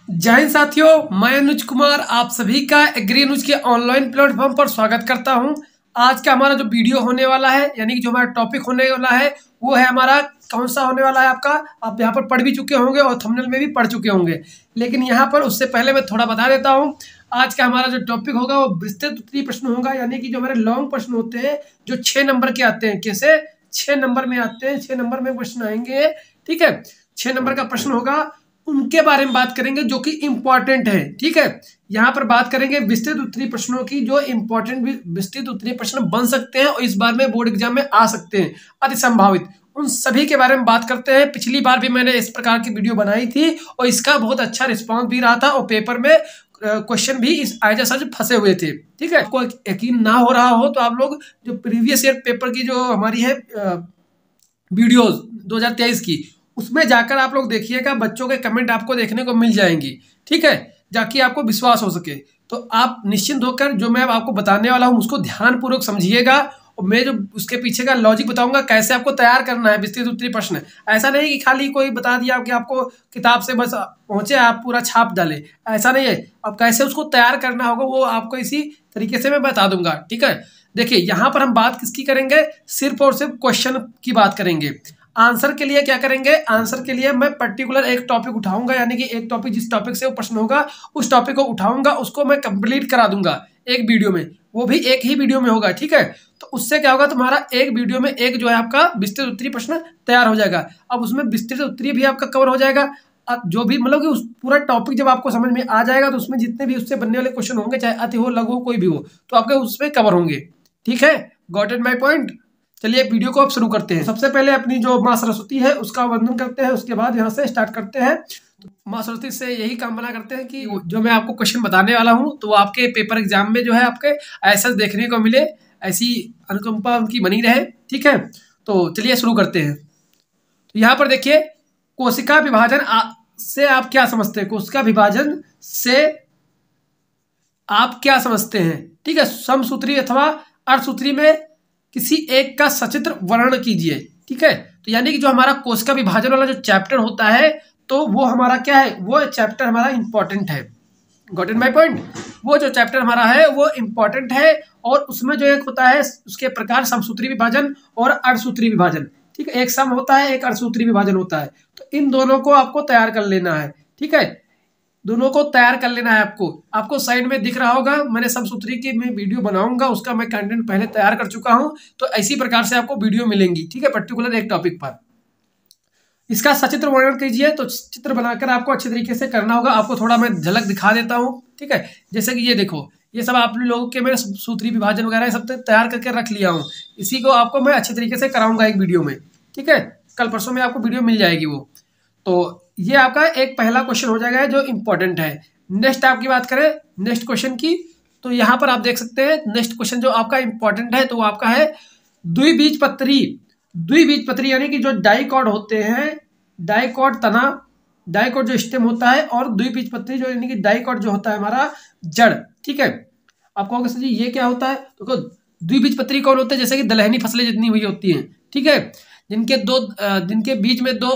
जय हिंद साथियों, मैं अनुज कुमार आप सभी का एग्री न्यूज के ऑनलाइन प्लेटफॉर्म पर स्वागत करता हूं। आज का हमारा जो वीडियो होने वाला है यानी कि जो हमारा टॉपिक होने वाला है वो है हमारा कौन सा होने वाला है आपका, आप यहाँ पर पढ़ भी चुके होंगे और थंबनेल में भी पढ़ चुके होंगे, लेकिन यहाँ पर उससे पहले मैं थोड़ा बता देता हूँ। आज का हमारा जो टॉपिक होगा वो विस्तृत उत्तरीय प्रश्न होगा, यानी कि जो हमारे लॉन्ग प्रश्न होते हैं जो 6 नंबर के आते हैं। कैसे 6 नंबर में आते हैं, 6 नंबर में प्रश्न आएंगे, ठीक है। 6 नंबर का प्रश्न होगा, उनके बारे में बात करेंगे जो कि इंपॉर्टेंट है, ठीक है। यहाँ पर बात करेंगे विस्तृत उत्तरीय प्रश्नों की जो इंपॉर्टेंट विस्तृत उत्तरीय प्रश्न बन सकते हैं और इस बार में बोर्ड एग्जाम में आ सकते हैं, अति संभावित, उन सभी के बारे में बात करते हैं। पिछली बार भी मैंने इस प्रकार की वीडियो बनाई थी और इसका बहुत अच्छा रिस्पॉन्स भी रहा था और पेपर में क्वेश्चन भी इस आइजा सच फंसे हुए थे, ठीक है। आपको यकीन ना हो रहा हो तो आप लोग जो प्रीवियस ईयर पेपर की जो हमारी है वीडियोज 2023 की, उसमें जाकर आप लोग देखिएगा, बच्चों के कमेंट आपको देखने को मिल जाएंगी, ठीक है, जाकि आपको विश्वास हो सके। तो आप निश्चिंत होकर जो मैं आपको बताने वाला हूँ उसको ध्यानपूर्वक समझिएगा और मैं जो उसके पीछे का लॉजिक बताऊंगा कैसे आपको तैयार करना है विस्तृत उत्तरीय प्रश्न। ऐसा नहीं कि खाली कोई बता दिया कि आपको किताब से बस पहुंचे आप पूरा छाप डाले, ऐसा नहीं है। अब कैसे उसको तैयार करना होगा वो आपको इसी तरीके से मैं बता दूंगा, ठीक है। देखिए यहाँ पर हम बात किसकी करेंगे, सिर्फ और सिर्फ क्वेश्चन की बात करेंगे। आंसर के लिए क्या करेंगे, आंसर के लिए मैं पर्टिकुलर एक टॉपिक उठाऊंगा, यानी कि एक टॉपिक जिस टॉपिक से वो प्रश्न होगा उस टॉपिक को उठाऊंगा, उसको मैं कंप्लीट करा दूंगा एक वीडियो में, वो भी एक ही वीडियो में होगा, ठीक है। तो उससे क्या होगा, तुम्हारा एक वीडियो में एक जो है आपका विस्तृत उत्तरीय प्रश्न तैयार हो जाएगा। अब उसमें विस्तृत उत्तरीय भी आपका कवर हो जाएगा। अब जो भी मतलब कि उस पूरा टॉपिक जब आपको समझ में आ जाएगा तो उसमें जितने भी उससे बनने वाले क्वेश्चन होंगे, चाहे अति हो लघु हो कोई भी हो, तो आपके उसमें कवर होंगे, ठीक है। Got it my point. चलिए वीडियो को अब शुरू करते हैं। सबसे पहले अपनी जो माँ सरस्वती है उसका वंदन करते हैं, उसके बाद यहाँ से स्टार्ट करते हैं। तो माँ सरस्वती से यही कामना करते हैं कि जो मैं आपको क्वेश्चन बताने वाला हूँ तो वो आपके पेपर एग्जाम में जो है आपके ऐसा देखने को मिले, ऐसी अनुकंपा उनकी बनी रहे, ठीक है। तो चलिए शुरू करते हैं। तो यहाँ पर देखिए, कोशिका विभाजन से आप क्या समझते हैं, कोशिका विभाजन से आप क्या समझते हैं, ठीक है। समसूत्री अथवा अर्धसूत्री में किसी एक का सचित्र वर्णन कीजिए, ठीक है। तो यानी कि जो हमारा कोशिका विभाजन वाला जो चैप्टर होता है तो वो हमारा क्या है, वो चैप्टर हमारा इंपॉर्टेंट है। Got it my point. वो जो चैप्टर हमारा है वो इंपॉर्टेंट है और उसमें जो एक होता है उसके प्रकार समसूत्री विभाजन और अर्धसूत्री विभाजन, ठीक है। एक सम होता है, एक अर्धसूत्री विभाजन होता है। तो इन दोनों को आपको तैयार कर लेना है, ठीक है। दोनों को तैयार कर लेना है आपको साइड में दिख रहा होगा, मैंने समसूत्री की मैं वीडियो बनाऊंगा, उसका मैं कंटेंट पहले तैयार कर चुका हूं। तो इसी प्रकार से आपको वीडियो मिलेंगी, ठीक है, पर्टिकुलर एक टॉपिक पर। इसका सचित्र वर्णन कीजिए, तो चित्र बनाकर आपको अच्छे तरीके से करना होगा। आपको थोड़ा मैं झलक दिखा देता हूँ, ठीक है। जैसे कि ये देखो, ये सब आप लोगों के मैंने सूत्री विभाजन वगैरह सब तैयार करके रख लिया हूँ। इसी को आपको मैं अच्छे तरीके से कराऊंगा एक वीडियो में, ठीक है। कल परसों में आपको वीडियो मिल जाएगी वो। तो ये आपका एक पहला क्वेश्चन हो जाएगा जो इंपॉर्टेंट है। नेक्स्ट आपकी बात करें नेक्स्ट क्वेश्चन की, तो यहाँ पर आप देख सकते हैं नेक्स्ट क्वेश्चन जो आपका इंपॉर्टेंट है तो वो आपका है द्विबीजपत्री। द्विबीजपत्री यानी कि जो डाइकॉट होते हैं, डाइकॉट तना, डाइकॉट जो स्टेम होता है, और द्विबीजपत्री जो यानी कि डाइकॉट जो होता है हमारा जड़, ठीक है। आप कहोगे सर जी ये क्या होता है, तो द्विबीजपत्री कौन होते हैं, जैसे कि दलहनी फसलें जितनी हुई होती हैं, ठीक है, जिनके बीच में दो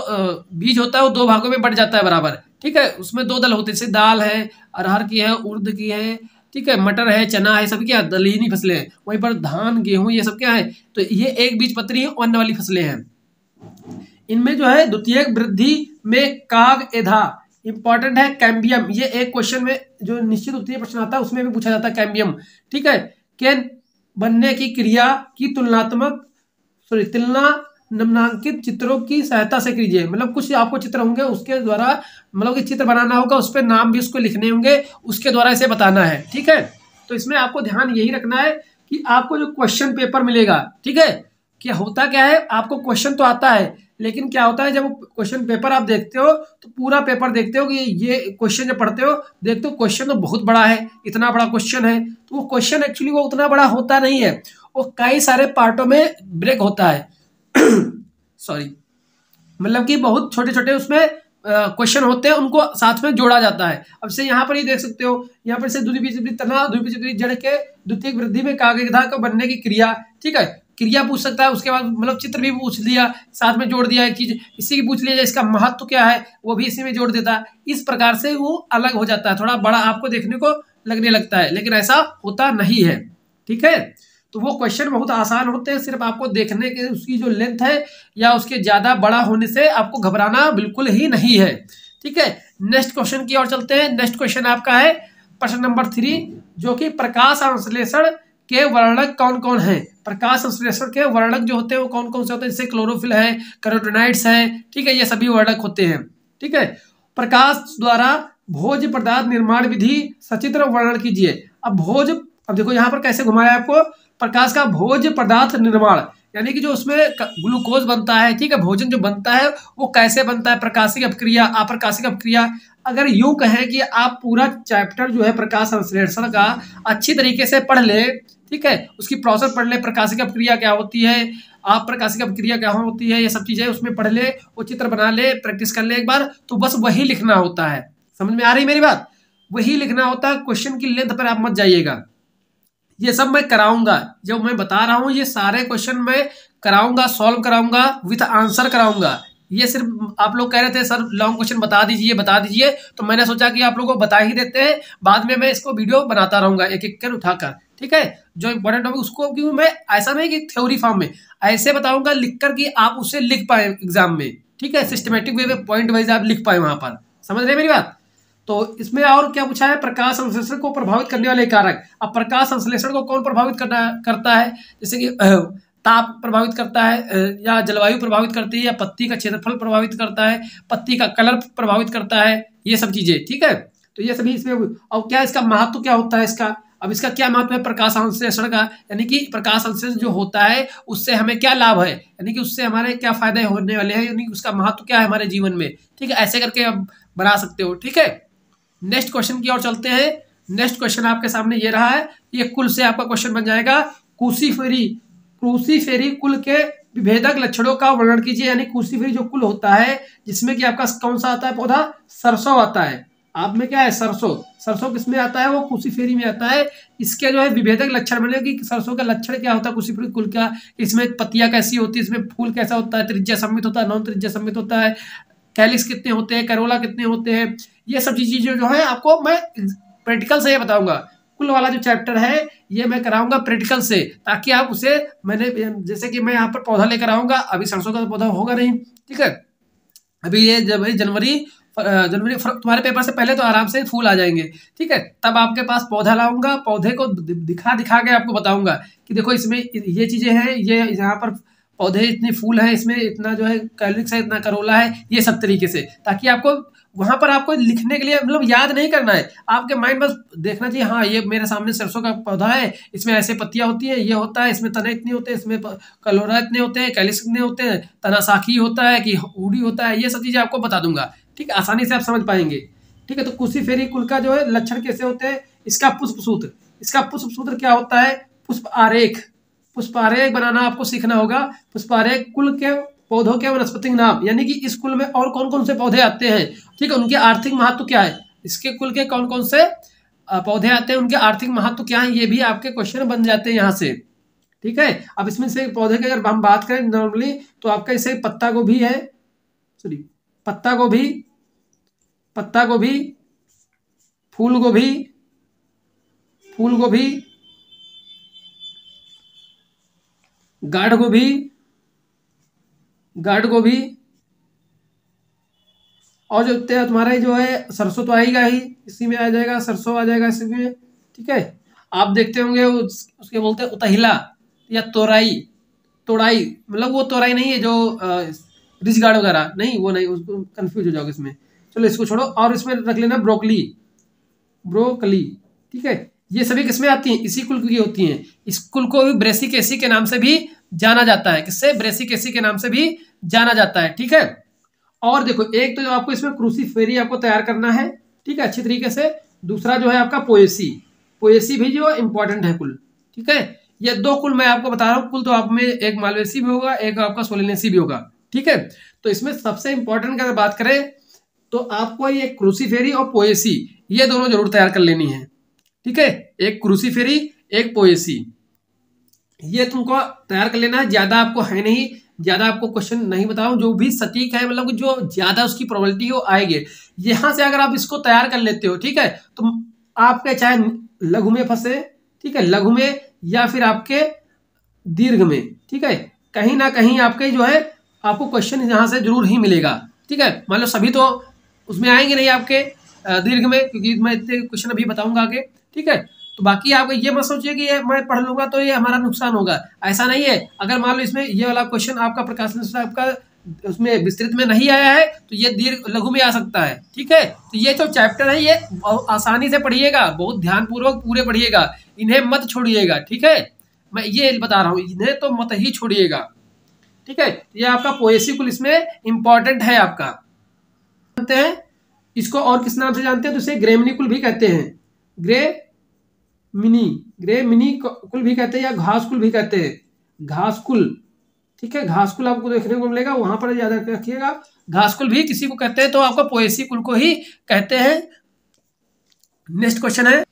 बीज होता है वो 2 भागों में बट जाता है बराबर, ठीक है। उसमें 2 दल होते हैं, जैसे दाल है, अरहर की है, उर्द की है, ठीक है, मटर है, चना है, सब क्या दलहनी फसलें हैं। वहीं पर धान गेहूं ये सब क्या है, तो ये एक बीजपत्री अन्न वाली फसलें हैं। इनमें जो है द्वितीयक वृद्धि में काग एधा इंपॉर्टेंट है। कैम्बियम, ये एक क्वेश्चन में जो निश्चित उत्तरीय प्रश्न आता है उसमें भी पूछा जाता है कैम्बियम, ठीक है। के बनने की क्रिया की तुलना निम्नांकित चित्रों की सहायता से कीजिए। मतलब कुछ आपको चित्र होंगे उसके द्वारा मतलब कि चित्र बनाना होगा, उस पर नाम भी उसको लिखने होंगे, उसके द्वारा इसे बताना है, ठीक है। तो इसमें आपको ध्यान यही रखना है कि आपको जो क्वेश्चन पेपर मिलेगा, ठीक है, क्या होता क्या है, आपको क्वेश्चन तो आता है लेकिन क्या होता है जब क्वेश्चन पेपर आप देखते हो तो पूरा पेपर देखते हो कि ये क्वेश्चन जब पढ़ते हो देखते हो क्वेश्चन तो बहुत बड़ा है, इतना बड़ा क्वेश्चन है, तो वो क्वेश्चन एक्चुअली वो उतना बड़ा होता नहीं है, वो कई सारे पार्टों में ब्रेक होता है सॉरी, मतलब कि बहुत छोटे छोटे उसमें क्वेश्चन होते हैं, उनको साथ में जोड़ा जाता है। अब से यहाँ पर ही देख सकते हो, यहाँ पर से द्विबीजपत्री तना, द्विबीजपत्री जड़ के द्वितीयक वृद्धि में काग एधा को बनने की क्रिया, ठीक है, क्रिया पूछ सकता है, उसके बाद मतलब चित्र भी पूछ लिया, साथ में जोड़ दिया एक चीज, इसी की पूछ लिया, इसका महत्व क्या है वो भी इसी में जोड़ देता है। इस प्रकार से वो अलग हो जाता है, थोड़ा बड़ा आपको देखने को लगने लगता है, लेकिन ऐसा होता नहीं है। ठीक है, तो वो क्वेश्चन बहुत आसान होते हैं, सिर्फ आपको देखने के उसकी जो लेंथ है या उसके ज्यादा बड़ा होने से आपको घबराना बिल्कुल ही नहीं है। ठीक है, नेक्स्ट क्वेश्चन की ओर चलते हैं। नेक्स्ट क्वेश्चन आपका है प्रश्न नंबर 3, जो कि प्रकाश संश्लेषण के वर्णक कौन कौन है। प्रकाश संश्लेषण के वर्णक जो होते हैं वो कौन कौन से होते हैं, जैसे क्लोरोफिल है, कैरोटेनॉइड्स है। ठीक है, ये सभी वर्णक होते हैं। ठीक है, प्रकाश द्वारा भोज्य पदार्थ निर्माण विधि सचित्र वर्णन कीजिए। अब देखो यहाँ पर कैसे घुमाया आपको, प्रकाश का भोज्य पदार्थ निर्माण, यानी कि जो उसमें ग्लूकोज बनता है, ठीक है, भोजन जो बनता है वो कैसे बनता है, प्रकाशिक अपक्रिया, अप्रकाशिक अपक्रिया। अगर यूं कहें कि आप पूरा चैप्टर जो है प्रकाश संश्लेषण का अच्छी तरीके से पढ़ ले, ठीक है, उसकी प्रोसेस पढ़ ले, प्रकाशिक अपक्रिया क्या होती है, अप्रकाशिक अपक्रिया क्या होती है, ये सब चीजें उसमें पढ़ ले, वो चित्र बना ले, प्रैक्टिस कर ले एक बार, तो बस वही लिखना होता है। समझ में आ रही मेरी बात, वही लिखना होता है, क्वेश्चन की लेंथ पर आप मत जाइएगा। ये सब मैं कराऊंगा, जो मैं बता रहा हूँ ये सारे क्वेश्चन मैं कराऊंगा, सॉल्व कराऊंगा, विथ आंसर कराऊंगा। ये सिर्फ आप लोग कह रहे थे सर लॉन्ग क्वेश्चन बता दीजिए, तो मैंने सोचा कि आप लोगों को बता ही देते हैं, बाद में मैं इसको वीडियो बनाता रहूंगा एक एक कर उठाकर। ठीक है, जो इंपॉर्टेंट टॉपिक उसको, क्योंकि मैं ऐसा नहीं कि थ्योरी फॉर्म में ऐसे बताऊंगा लिख कर कि आप उसे लिख पाए एग्जाम में। ठीक है, सिस्टमेटिक वे में पॉइंट वाइज आप लिख पाए वहां पर। समझ रहे मेरी बात। तो इसमें और क्या पूछा है, प्रकाश संश्लेषण को प्रभावित करने वाले कारक। अब प्रकाश संश्लेषण को कौन प्रभावित करता है, जैसे कि ताप प्रभावित करता है, या जलवायु प्रभावित करती है, या पत्ती का क्षेत्रफल प्रभावित करता है, पत्ती का कलर प्रभावित करता है, ये सब चीजें। ठीक है, तो ये सभी इसमें। और क्या इसका महत्व क्या होता है इसका, अब इसका क्या महत्व है प्रकाश संश्लेषण का, यानी कि प्रकाश संश्लेषण जो होता है उससे हमें क्या लाभ है, यानी कि उससे हमारे क्या फायदे होने वाले हैं, यानी कि उसका महत्व क्या है हमारे जीवन में। ठीक है, ऐसे करके आप बना सकते हो। ठीक है, नेक्स्ट क्वेश्चन की ओर चलते हैं। नेक्स्ट क्वेश्चन आपके सामने ये रहा है, ये कुल से आपका क्वेश्चन बन जाएगा। क्रूसीफेरी कुल के विभेदक लक्षणों का वर्णन कीजिए। यानी क्रूसीफेरी जो कुल होता है जिसमें कि आपका कौन सा आता है पौधा, सरसों आता है। आप में क्या है, सरसों किसमें आता है, वो क्रूसीफेरी में आता है। इसके जो है विभेदक लक्षण बने कि सरसों का लक्षण क्या होता है क्रूसीफेरी कुल का, इसमें पत्तियां कैसी होती है, इसमें फूल कैसा होता है, त्रिज्या सममित होता है, नॉन त्रिज्या सममित होता है, कैलिक्स कितने होते हैं, करोला कितने होते हैं, ये सब चीजें जो है आपको मैं प्रैक्टिकल से ये बताऊंगा। कुल वाला जो चैप्टर है ये मैं कराऊंगा प्रैक्टिकल से, ताकि आप उसे, मैंने जैसे कि मैं यहाँ पर पौधा लेकर आऊंगा, अभी सरसों का पौधा होगा नहीं। ठीक है, अभी ये जब जनवरी तुम्हारे पेपर से पहले तो आराम से फूल आ जाएंगे। ठीक है, तब आपके पास पौधा लाऊंगा, पौधे को दिखा के आपको बताऊंगा कि देखो इसमें ये चीजें हैं, ये यहाँ पर पौधे इतने फूल हैं, इसमें इतना जो है कैलिक्स है, इतना करोला है, ये सब तरीके से, ताकि आपको वहां पर आपको लिखने के लिए मतलब याद नहीं करना है, आपके माइंड बस देखना चाहिए, हाँ ये मेरे सामने सरसों का पौधा है, इसमें ऐसे पत्तियां होती है, ये होता है, इसमें तने इतने होते हैं, इसमें कलोरा इतने होते हैं, कैलिक्स इतने होते हैं, तना साखी होता है कि उड़ी होता है, ये सब चीजें आपको बता दूंगा। ठीक है, आसानी से आप समझ पाएंगे। ठीक है, तो क्रूसीफेरी कुल का जो है लक्षण कैसे होते हैं, इसका पुष्प सूत्र क्या होता है, पुष्प आरेख बनाना आपको सीखना होगा। पुष्प आरेख कुल के पौधों के वनस्पतिक नाम, यानी कि इस कुल में और कौन कौन से पौधे आते हैं, ठीक है, उनके आर्थिक महत्व क्या है, इसके कुल के कौन कौन से पौधे आते हैं, उनके आर्थिक महत्व क्या है, ये भी आपके क्वेश्चन बन जाते हैं यहाँ से। ठीक है, अब इसमें से पौधे की अगर हम बात करें नॉर्मली, तो आपका इसे पत्ता गोभी है, पत्ता गोभी, फूल गोभी, गाढ़ गोभी, और जो तुम्हारा जो है सरसों तो आएगा ही, इसी में आ जाएगा, सरसों आ जाएगा इसी में। ठीक है, आप देखते होंगे उसके बोलते हैं उतहिला या तोराई, मतलब वो तोराई नहीं है जो रिच गार्ड वगैरह नहीं, वो नहीं, उसको कंफ्यूज हो जाओगे इसमें, चलो इसको छोड़ो। और इसमें रख लेना ब्रोकली। ठीक है, ये सभी किसमें आती हैं, इसी कुल की होती हैं। इस कुल को भी ब्रेसिकेसी के नाम से भी जाना जाता है, किससे, ब्रेसिकेसी के नाम से भी जाना जाता है। ठीक है, और देखो एक तो जो आपको इसमें क्रूसीफेरी आपको तैयार करना है, ठीक है, अच्छी तरीके से। दूसरा जो है आपका पोएसी भी जो इंपॉर्टेंट है कुल। ठीक है, ये दो कुल मैं आपको बता रहा हूँ, कुल तो आप में एक मालवेसी भी होगा, एक आपका सोलेनेसी भी होगा। ठीक है, तो इसमें सबसे इंपॉर्टेंट अगर बात करें तो आपको ये क्रूसीफेरी और पोएसी, ये दोनों जरूर तैयार कर लेनी है। ठीक है, एक क्रूसीफेरी, एक पोएसी, ये तुमको तैयार कर लेना है, ज़्यादा आपको है नहीं, ज़्यादा आपको क्वेश्चन नहीं बताऊं, जो भी सटीक है मतलब जो ज़्यादा उसकी प्रोबेबिलिटी हो आएगी। यहाँ से अगर आप इसको तैयार कर लेते हो, ठीक है, तो आपके चाहे लघु में फंसे, ठीक है, लघु में या फिर आपके दीर्घ में, ठीक है, कहीं ना कहीं आपके जो है आपको क्वेश्चन यहाँ से जरूर ही मिलेगा। ठीक है, मान लो सभी तो उसमें आएंगे नहीं आपके दीर्घ में, क्योंकि मैं इतने क्वेश्चन अभी बताऊंगा आगे। ठीक है, तो बाकी आप ये मत सोचिए कि ये मैं पढ़ लूंगा तो ये हमारा नुकसान होगा, ऐसा नहीं है। अगर मान लो इसमें ये वाला क्वेश्चन आपका प्रकाशन से आपका उसमें विस्तृत में नहीं आया है तो ये दीर्घ लघु में आ सकता है। ठीक है, तो ये जो चैप्टर है ये आसानी से पढ़िएगा, बहुत ध्यानपूर्वक पूरे पढ़िएगा, इन्हें मत छोड़िएगा। ठीक है, मैं ये बता रहा हूँ, इन्हें तो मत ही छोड़िएगा। ठीक है, ये आपका पोएसी कुल इसमें इंपॉर्टेंट है आपका, जानते हैं इसको और किस नाम से जानते हैं, तो इसे ग्रेमिनी कुल भी कहते हैं, ग्रेमिनी कुल भी कहते हैं या घास कुल भी कहते हैं, घास कुल। ठीक है, घास कुल आपको देखने को मिलेगा, वहां पर याद रखिएगा, घास कुल भी किसी को कहते हैं तो आपको पोएसी कुल को ही कहते हैं। नेक्स्ट क्वेश्चन है,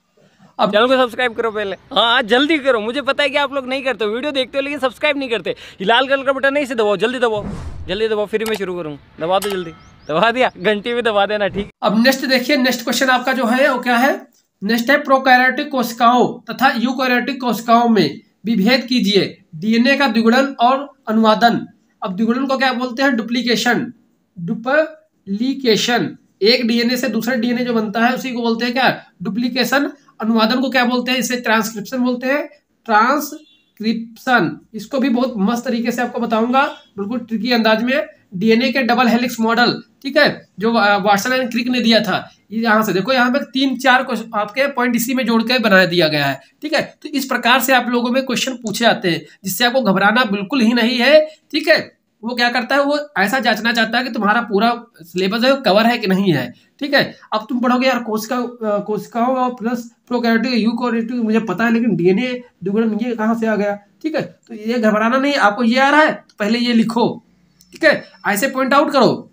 अब चैनल को सब्सक्राइब करो पहले, हाँ जल्दी करो, मुझे पता है कि आप लोग नहीं करते हो, वीडियो देखते हो लेकिन सब्सक्राइब नहीं करते। ये लाल कलर का बटन नहीं से दबाओ, जल्दी दबाओ, जल्दी दबाओ, फिर मैं शुरू करूँ, दबा दो जल्दी, दबा दिया, घंटी भी दबा देना। ठीक, अब नेक्स्ट देखिए, नेक्स्ट क्वेश्चन आपका जो है वो क्या है, नेक्स्ट है प्रोकैरियोटिक कोशिकाओं तथा यूकैरियोटिक कोशिकाओं में विभेद कीजिए, डीएनए का द्विगुणन और अनुवादन। अब द्विगुणन को क्या बोलते हैं, डुप्लीकेशन, डुप्लीकेशन, एक डीएनए से दूसरा डीएनए जो बनता है उसी को बोलते हैं क्या, डुप्लीकेशन। अनुवादन को क्या बोलते हैं, इसे ट्रांसक्रिप्शन बोलते हैं, ट्रांसक्रिप्शन। इसको भी बहुत मस्त तरीके से आपको बताऊंगा, बिल्कुल ट्रिकी अंदाज में। डीएनए के डबल हेलिक्स मॉडल, ठीक है, जो वाटसन एंड क्रिक ने दिया था, ये यहाँ से देखो, यहाँ पे 3-4 आपके पॉइंट इसी में जोड़ के बना दिया गया है। ठीक है, तो इस प्रकार से आप लोगों में क्वेश्चन पूछे जाते हैं, जिससे आपको घबराना बिल्कुल ही नहीं है। ठीक है, वो क्या करता है, वो ऐसा जांचना चाहता है कि तुम्हारा पूरा सिलेबस है कवर है कि नहीं है। ठीक है, अब तुम पढ़ोगे यार कोशिकाओं और प्लस प्रोकैरियोटिक यूकैरियोटिक मुझे पता है, लेकिन डीएनए द्विगुणन ये कहाँ से आ गया। ठीक है, तो ये घबराना नहीं, आपको ये आ रहा है तो पहले ये लिखो। ठीक है, ऐसे पॉइंट आउट करो,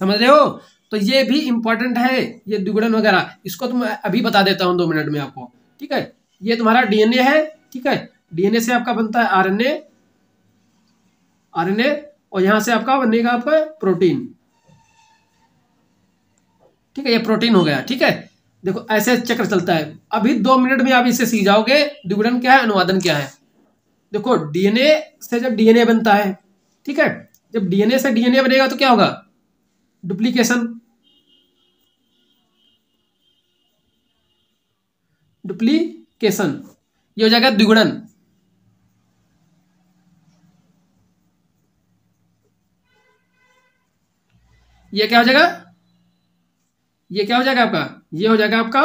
समझ रहे हो। तो ये भी इंपॉर्टेंट है, ये द्विगुणन वगैरह, इसको तुम अभी बता देता हूँ 2 मिनट में आपको। ठीक है, ये तुम्हारा डीएनए है, ठीक है, डीएनए से आपका बनता है आरएनए, और यहां से आपका बनेगा आपका प्रोटीन। ठीक है, ये प्रोटीन हो गया। ठीक है, देखो ऐसे चक्र चलता है। अभी 2 मिनट में आप इसे सीख जाओगे, द्विगुणन क्या है, अनुवादन क्या है। देखो डीएनए से जब डीएनए बनता है, ठीक है, जब डीएनए से डीएनए बनेगा तो क्या होगा, डुप्लीकेशन, डुप्लीकेशन, ये हो जाएगा द्विगुणन। ये क्या हो जाएगा, ये क्या हो जाएगा आपका, ये हो जाएगा आपका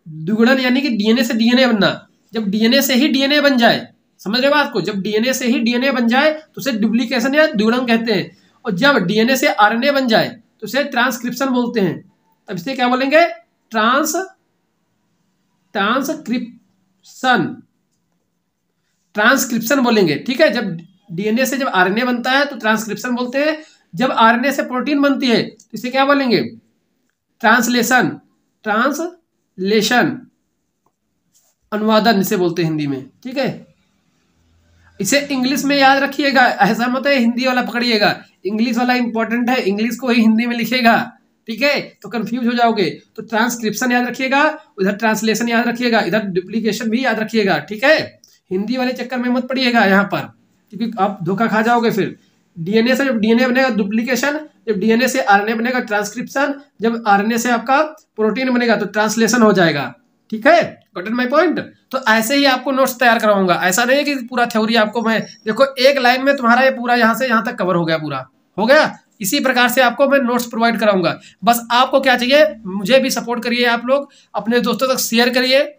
द्विगुणन, यानी कि डीएनए से डीएनए बनना। जब डीएनए से ही डीएनए बन जाए, समझ रहे हो बात को, जब डीएनए से ही डीएनए बन जाए तो उसे डुप्लीकेशन या द्विगुणन कहते हैं। और जब डीएनए से आरएनए बन जाए तो उसे ट्रांसक्रिप्शन बोलते हैं। तब इसे क्या बोलेंगे, ट्रांसक्रिप्शन बोलेंगे। ठीक है, जब डीएनए से जब आरएनए बनता है तो ट्रांसक्रिप्शन बोलते हैं, जब आरएनए से प्रोटीन बनती है तो इसे क्या बोलेंगे, ट्रांसलेशन, अनुवादन इसे बोलते हैं हिंदी में। ठीक है, इसे इंग्लिश में याद रखिएगा, ऐसा मत है हिंदी वाला पकड़िएगा, इंग्लिश वाला इंपॉर्टेंट है, इंग्लिश को ही हिंदी में लिखेगा। ठीक है, तो कंफ्यूज हो जाओगे। तो ट्रांसक्रिप्शन याद रखिएगा, उधर ट्रांसलेशन याद रखिएगा, इधर डुप्लीकेशन भी याद रखिएगा। ठीक है, हिंदी वाले चक्कर में मत पड़िएगा यहाँ पर, क्योंकि आप धोखा खा जाओगे। फिर डीएनए से जब डीएनए बनेगा डुप्लीकेशन, जब डीएनए से आरएनए बनेगा ट्रांसक्रिप्शन, जब आरएनए से आपका प्रोटीन बनेगा तो ट्रांसलेशन हो जाएगा। ठीक है, गॉट माय पॉइंट। तो ऐसे ही आपको नोट्स तैयार करवाऊंगा, ऐसा नहीं है कि पूरा थ्योरी आपको मैं, देखो एक लाइन में तुम्हारा ये पूरा यहाँ से यहाँ तक कवर हो गया, पूरा हो गया। इसी प्रकार से आपको मैं नोट्स प्रोवाइड कराऊंगा। बस आपको क्या चाहिए, मुझे भी सपोर्ट करिए, आप लोग अपने दोस्तों तक शेयर करिए।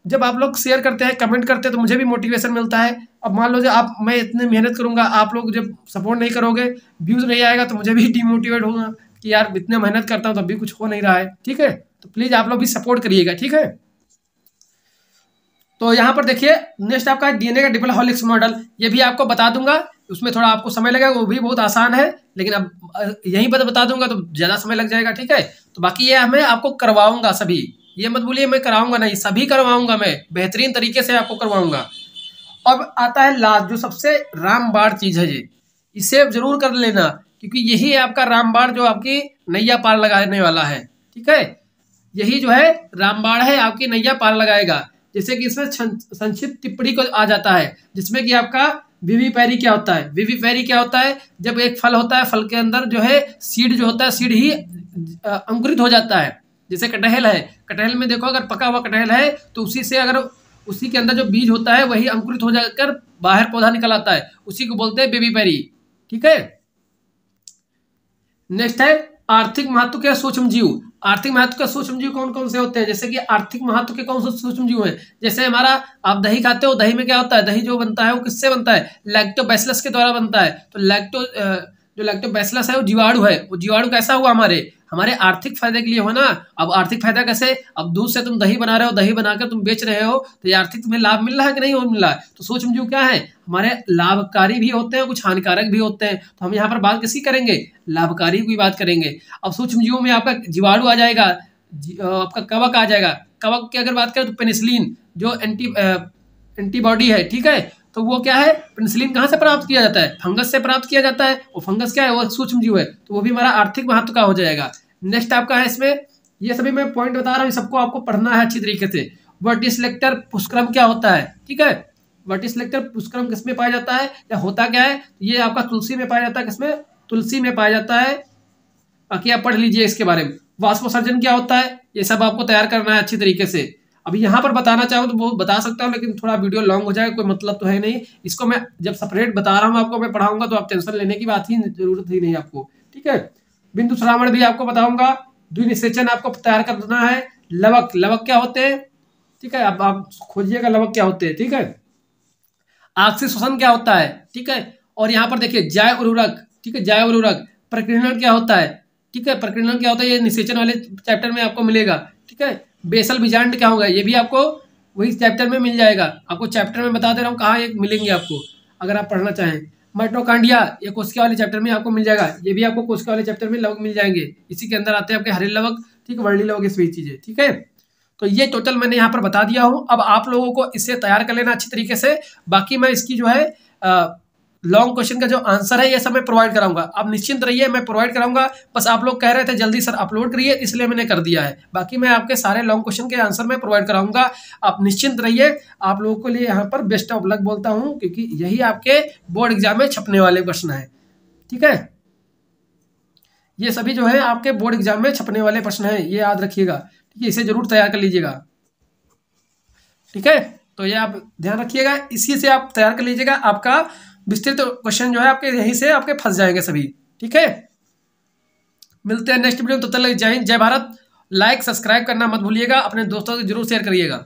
जब आप लोग शेयर करते हैं, कमेंट करते हैं, तो मुझे भी मोटिवेशन मिलता है। अब मान लो आप, मैं इतनी मेहनत करूंगा, आप लोग जब सपोर्ट नहीं करोगे, व्यूज नहीं आएगा, तो मुझे भी डिमोटिवेट होगा कि यार इतना मेहनत करता हूँ तब भी कुछ हो नहीं रहा है। ठीक है, तो प्लीज आप लोग भी सपोर्ट करिएगा। ठीक है, तो यहाँ पर देखिए नेक्स्ट आपका डीएनए का डबल हेलिक्स मॉडल, ये भी आपको बता दूंगा, उसमें थोड़ा आपको समय लगेगा, वो भी बहुत आसान है, लेकिन अब यहीं पर बता दूंगा तो ज़्यादा समय लग जाएगा। ठीक है, तो बाकी ये मैं आपको करवाऊंगा सभी, ये मत बोलिए मैं कराऊंगा नहीं, सभी करवाऊंगा, मैं बेहतरीन तरीके से आपको करवाऊंगा। अब आता है लास्ट, जो सबसे रामबाण चीज है ये, इसे जरूर कर लेना, क्योंकि यही है आपका रामबाण जो आपकी नैया पार लगाने वाला है। ठीक है, यही जो है रामबाण है, आपकी नैया पार लगाएगा। जैसे कि इसमें संक्षिप्त टिप्पणी को आ जाता है, जिसमें कि आपका विविपैरी क्या होता है। विविपैरी क्या होता है, जब एक फल होता है, फल के अंदर जो है सीड जो होता है, सीड ही अंकुरित हो जाता है। जैसे कटहल है, कटहल में देखो अगर पका हुआ कटहल है तो उसी से अगर उसी के अंदर जो बीज होता है वही अंकुरित हो जाकर बाहर पौधा निकल आता है, उसी को बोलते हैं विविपैरी। ठीक है, नेक्स्ट है आर्थिक महत्व के सूक्ष्म जीव। आर्थिक महत्व के सूक्ष्म जीव कौन कौन से होते हैं, जैसे कि आर्थिक महत्व के कौन से सूक्ष्म जीव हैं। जैसे हमारा आप दही खाते हो, दही में क्या होता है, दही जो बनता है वो किससे बनता है, लैक्टोबैसिलस के द्वारा बनता है। तो जो लैक्टोबैसिलस है वो जीवाणु है। वो जीवाणु कैसा हुआ, हमारे आर्थिक फायदे के लिए हुआ ना। अब आर्थिक फायदा कैसे, अब दूध से तुम दही बना रहे हो, दही बनाकर तुम बेच रहे हो, तो ये आर्थिक तुम्हें लाभ मिल रहा है कि नहीं मिल रहा है। तो सूक्ष्म जीव क्या है, हमारे लाभकारी भी होते हैं, कुछ हानिकारक भी होते हैं। तो हम यहाँ पर बात किसी करेंगे, लाभकारी की बात करेंगे। अब सूक्ष्म जीवों में आपका जीवाणु आ जाएगा, आपका कवक आ जाएगा। कवक की अगर बात करें तो पेनिसिलिन जो एंटीबॉडी है, ठीक है, तो वो क्या है, पेनिसिलिन कहाँ से प्राप्त किया जाता है, फंगस से प्राप्त किया जाता है। वो फंगस क्या है, वो सूक्ष्म जीव है, तो वो भी हमारा आर्थिक महत्व का हो जाएगा। नेक्स्ट आपका है इसमें, ये सभी मैं पॉइंट बता रहा हूँ, सबको आपको पढ़ना है अच्छी तरीके से। वर्टिसिलेक्टर पुष्करम क्या होता है, ठीक है, वर्टिसिलेक्टर पुष्करम किसमें पाया जाता है या होता क्या है, ये आपका तुलसी में पाया जाता है। किसमें, तुलसी में पाया जाता है। बाकी आप पढ़ लीजिए इसके बारे में। वाष्पोत्सर्जन क्या होता है, ये सब आपको तैयार करना है अच्छी तरीके से। अभी यहाँ पर बताना चाहूँ तो बहुत बता सकता हूँ, लेकिन थोड़ा वीडियो लॉन्ग हो जाएगा, कोई मतलब तो है नहीं। इसको मैं जब सेपरेट बता रहा हूँ आपको, मैं पढ़ाऊंगा तो आप टेंशन लेने की बात ही जरूरत ही नहीं आपको। ठीक है, बिंदु श्रावण भी आपको बताऊंगा। द्विनिषेचन आपको तैयार करना है। लवक, लवक क्या होते हैं, ठीक है, अब आप खोजिएगा लवक क्या होते हैं। ठीक है, आपसी शोषण क्या होता है, ठीक है, और यहाँ पर देखिए जैव उर्वरक, ठीक है, जैव उर्वरक। प्रकीर्णन क्या होता है, ठीक है, प्रकीर्णन क्या होता है, ये निषेचन वाले चैप्टर में आपको मिलेगा। ठीक है, बेसल बीजांड क्या होगा, ये भी आपको वही चैप्टर में मिल जाएगा। आपको चैप्टर में बता दे रहा हूँ कहाँ ये मिलेंगे आपको, अगर आप पढ़ना चाहें। माइटोकांडिया, ये कोशिका वाले चैप्टर में आपको मिल जाएगा। ये भी आपको कोशिका वाले चैप्टर में लवक मिल जाएंगे। इसी के अंदर आते हैं आपके हरे लवक, ठीक, वर्णी लवक, ये सभी चीजें। ठीक है, तो ये टोटल मैंने यहाँ पर बता दिया हूँ। अब आप लोगों को इसे तैयार कर लेना अच्छी तरीके से। बाकी मैं इसकी जो है लॉन्ग क्वेश्चन का जो आंसर है ये सब मैं प्रोवाइड कराऊंगा। आप निश्चिंत रहिए, मैं प्रोवाइड कराऊंगा। बस आप लोग कह रहे थे जल्दी सर अपलोड करिए, इसलिए मैंने कर दिया है। बाकी मैं आपके सारे लॉन्ग क्वेश्चन के आंसर मैं प्रोवाइड कराऊंगा। आप निश्चिंत रहिए। आप लोगों के लिए यहाँ पर बेस्ट ऑफ लक बोलता हूँ, क्योंकि यही आपके बोर्ड एग्जाम में छपने वाले प्रश्न है। ठीक है, ये सभी जो है आपके बोर्ड एग्जाम में छपने वाले प्रश्न है, ये याद रखिएगा। ठीक है, इसे जरूर तैयार कर लीजिएगा। ठीक है, तो ये आप ध्यान रखिएगा, इसी से आप तैयार कर लीजिएगा। आपका विस्तृत क्वेश्चन जो है आपके यहीं से आपके फंस जाएंगे सभी। ठीक है, मिलते हैं नेक्स्ट वीडियो में। तो तब तक जय हिंद, जय भारत। लाइक सब्सक्राइब करना मत भूलिएगा, अपने दोस्तों से जरूर शेयर करिएगा।